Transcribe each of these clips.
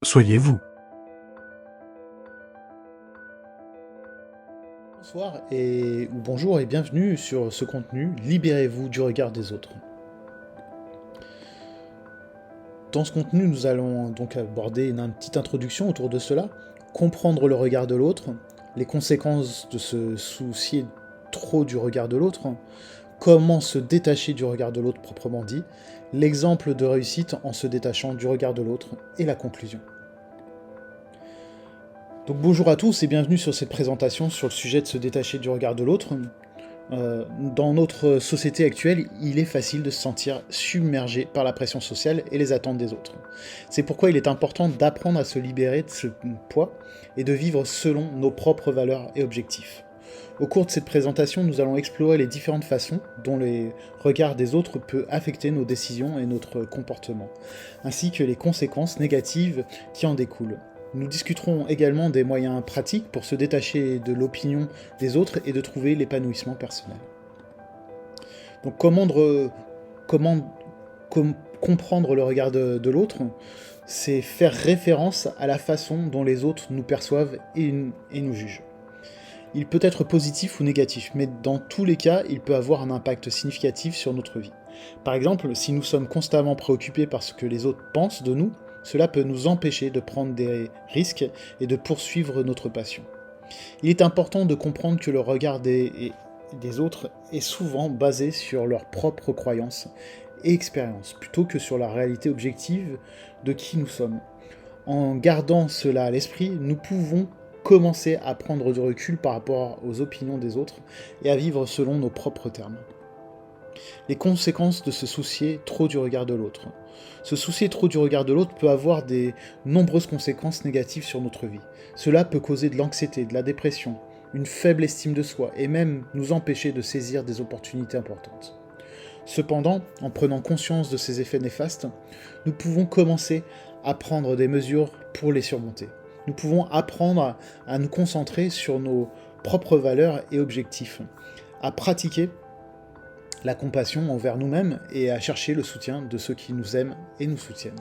Soyez vous. Bonsoir ou bonjour et bienvenue sur ce contenu Libérez-vous du regard des autres. Dans ce contenu, nous allons donc aborder une petite introduction autour de cela, comprendre le regard de l'autre, les conséquences de se soucier trop du regard de l'autre, comment se détacher du regard de l'autre proprement dit, l'exemple de réussite en se détachant du regard de l'autre et la conclusion. Donc bonjour à tous et bienvenue sur cette présentation sur le sujet de se détacher du regard de l'autre. Dans notre société actuelle, il est facile de se sentir submergé par la pression sociale et les attentes des autres. C'est pourquoi il est important d'apprendre à se libérer de ce poids et de vivre selon nos propres valeurs et objectifs. Au cours de cette présentation, nous allons explorer les différentes façons dont les regards des autres peut affecter nos décisions et notre comportement, ainsi que les conséquences négatives qui en découlent. Nous discuterons également des moyens pratiques pour se détacher de l'opinion des autres et de trouver l'épanouissement personnel. Donc comprendre le regard de l'autre, c'est faire référence à la façon dont les autres nous perçoivent et nous jugent. Il peut être positif ou négatif, mais dans tous les cas, il peut avoir un impact significatif sur notre vie. Par exemple, si nous sommes constamment préoccupés par ce que les autres pensent de nous, cela peut nous empêcher de prendre des risques et de poursuivre notre passion. Il est important de comprendre que le regard des autres est souvent basé sur leurs propres croyances et expériences, plutôt que sur la réalité objective de qui nous sommes. En gardant cela à l'esprit, nous pouvons commencer à prendre du recul par rapport aux opinions des autres et à vivre selon nos propres termes. Les conséquences de se soucier trop du regard de l'autre. Se soucier trop du regard de l'autre peut avoir de nombreuses conséquences négatives sur notre vie. Cela peut causer de l'anxiété, de la dépression, une faible estime de soi et même nous empêcher de saisir des opportunités importantes. Cependant, en prenant conscience de ces effets néfastes, nous pouvons commencer à prendre des mesures pour les surmonter. Nous pouvons apprendre à nous concentrer sur nos propres valeurs et objectifs, à pratiquer la compassion envers nous-mêmes et à chercher le soutien de ceux qui nous aiment et nous soutiennent.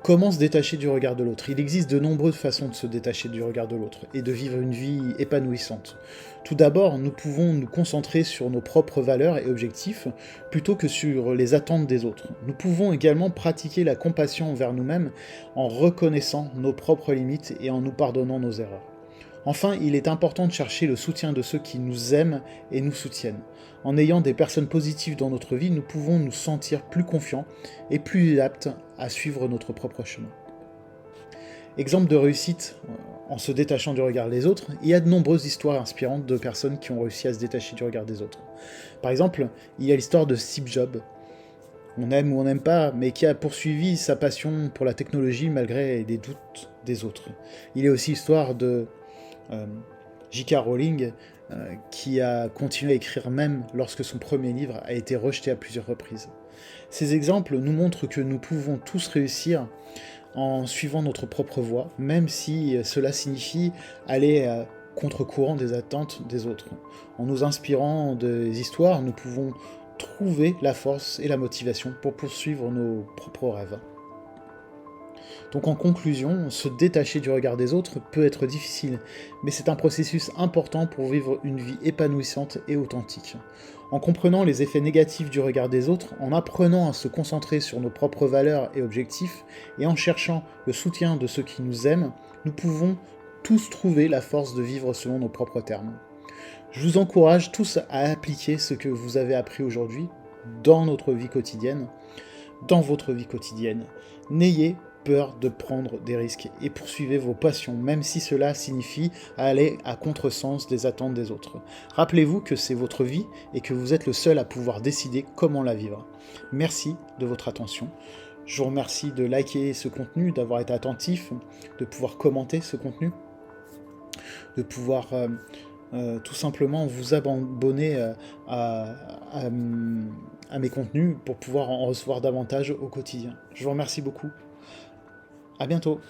Comment se détacher du regard de l'autre? Il existe de nombreuses façons de se détacher du regard de l'autre et de vivre une vie épanouissante. Tout d'abord, nous pouvons nous concentrer sur nos propres valeurs et objectifs plutôt que sur les attentes des autres. Nous pouvons également pratiquer la compassion envers nous-mêmes en reconnaissant nos propres limites et en nous pardonnant nos erreurs. Enfin, il est important de chercher le soutien de ceux qui nous aiment et nous soutiennent. En ayant des personnes positives dans notre vie, nous pouvons nous sentir plus confiants et plus aptes à suivre notre propre chemin. Exemple de réussite en se détachant du regard des autres, il y a de nombreuses histoires inspirantes de personnes qui ont réussi à se détacher du regard des autres. Par exemple, il y a l'histoire de Steve Jobs, on aime ou on n'aime pas, mais qui a poursuivi sa passion pour la technologie malgré les doutes des autres. Il y a aussi l'histoire de J.K. Rowling, qui a continué à écrire même lorsque son premier livre a été rejeté à plusieurs reprises. Ces exemples nous montrent que nous pouvons tous réussir en suivant notre propre voie, même si cela signifie aller à contre-courant des attentes des autres. En nous inspirant des histoires, nous pouvons trouver la force et la motivation pour poursuivre nos propres rêves. Donc en conclusion, se détacher du regard des autres peut être difficile, mais c'est un processus important pour vivre une vie épanouissante et authentique. En comprenant les effets négatifs du regard des autres, en apprenant à se concentrer sur nos propres valeurs et objectifs, et en cherchant le soutien de ceux qui nous aiment, nous pouvons tous trouver la force de vivre selon nos propres termes. Je vous encourage tous à appliquer ce que vous avez appris aujourd'hui dans notre vie quotidienne, dans votre vie quotidienne. N'ayez peur de prendre des risques et poursuivez vos passions, même si cela signifie aller à contresens des attentes des autres. Rappelez-vous que c'est votre vie et que vous êtes le seul à pouvoir décider comment la vivre. Merci de votre attention. Je vous remercie de liker ce contenu, d'avoir été attentif, de pouvoir commenter ce contenu, de pouvoir tout simplement vous abonner à mes contenus pour pouvoir en recevoir davantage au quotidien. Je vous remercie beaucoup. À bientôt.